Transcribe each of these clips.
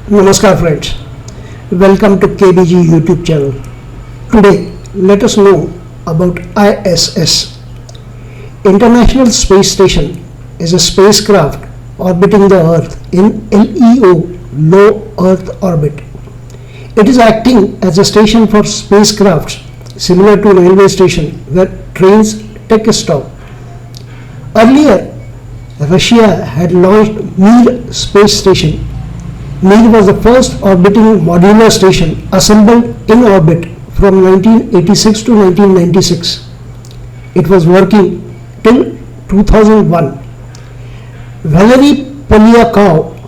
Namaskar friends, welcome to KBG YouTube channel. Today let us know about ISS. International Space Station is a spacecraft orbiting the Earth in LEO, low Earth orbit. It is acting as a station for spacecrafts similar to railway station where trains take a stop. Earlier, Russia had launched Mir space station. Mir was the first orbiting modular station assembled in orbit from 1986 to 1996. It was working till 2001. Valeri Polyakov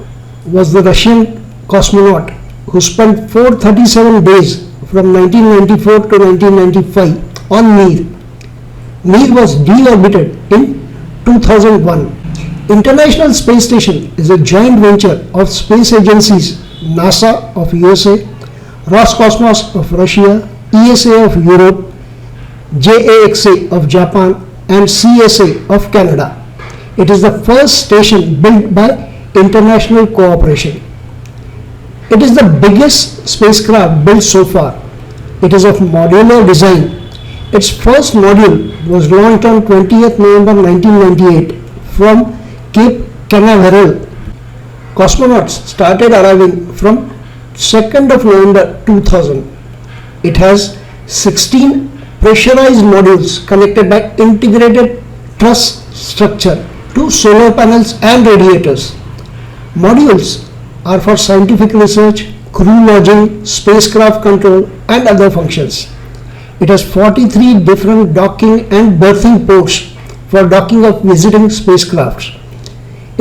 was the Russian cosmonaut who spent 437 days from 1994 to 1995 on Mir. Mir was deorbited in 2001. International Space Station is a joint venture of space agencies NASA of USA, ROSCOSMOS of Russia, ESA of Europe, JAXA of Japan and CSA of Canada. It is the first station built by international cooperation. It is the biggest spacecraft built so far. It is of modular design. Its first module was launched on 20th November 1998 from Cape Canaveral. Cosmonauts started arriving from 2nd of November 2000. It has 16 pressurized modules connected by integrated truss structure to solar panels and radiators. Modules are for scientific research, crew lodging, spacecraft control and other functions. It has 43 different docking and berthing ports for docking of visiting spacecrafts.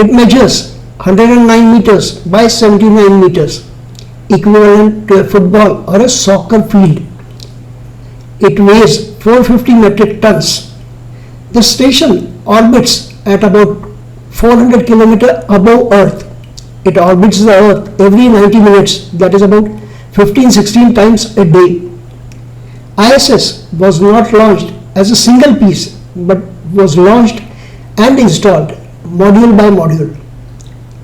It measures 109 meters by 79 meters, equivalent to a football or a soccer field. It weighs 450 metric tons. The station orbits at about 400 km above Earth. It orbits the Earth every 90 minutes, that is about 15-16 times a day. ISS was not launched as a single piece but was launched and installed module by module.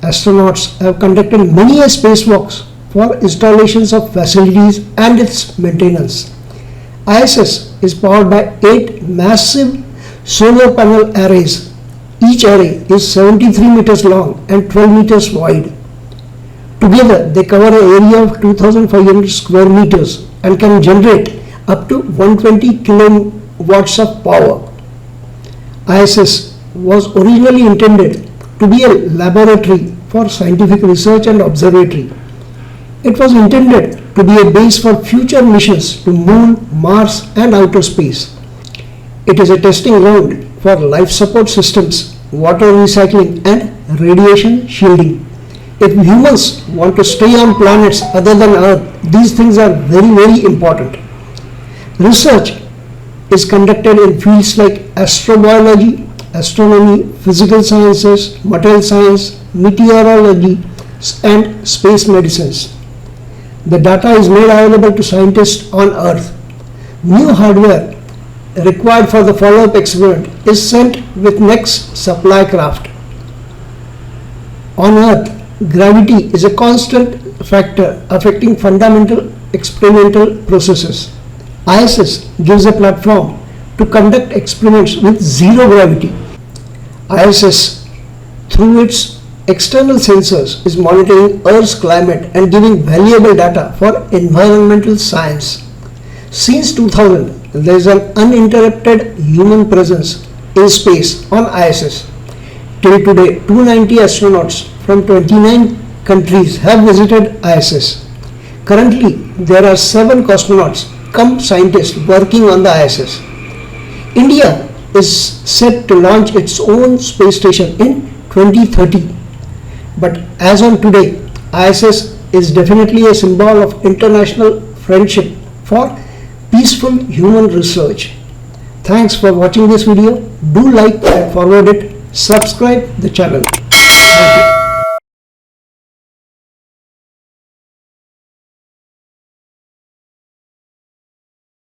Astronauts have conducted many spacewalks for installations of facilities and its maintenance. ISS is powered by 8 massive solar panel arrays. Each array is 73 meters long and 12 meters wide. Together they cover an area of 2,500 square meters and can generate up to 120 kilowatts of power. ISS was originally intended to be a laboratory for scientific research and observatory. It was intended to be a base for future missions to Moon, Mars and outer space. It is a testing ground for life support systems, water recycling and radiation shielding. If humans want to stay on planets other than Earth, these things are very important. Research is conducted in fields like astrobiology, astronomy, physical sciences, material science, meteorology and space medicines. The data is made available to scientists on Earth. New hardware required for the follow-up experiment is sent with next supply craft. On Earth, gravity is a constant factor affecting fundamental experimental processes. ISS gives a platform to conduct experiments with zero gravity. ISS, through its external sensors, is monitoring Earth's climate and giving valuable data for environmental science. Since 2000, there is an uninterrupted human presence in space on ISS. Till today, 290 astronauts from 29 countries have visited ISS. Currently, there are 7 cosmonauts cum scientists working on the ISS. India is set to launch its own space station in 2030. But as on today, ISS is definitely a symbol of international friendship for peaceful human research. Thanks for watching this video. Do like and forward it. Subscribe the channel. Thank you.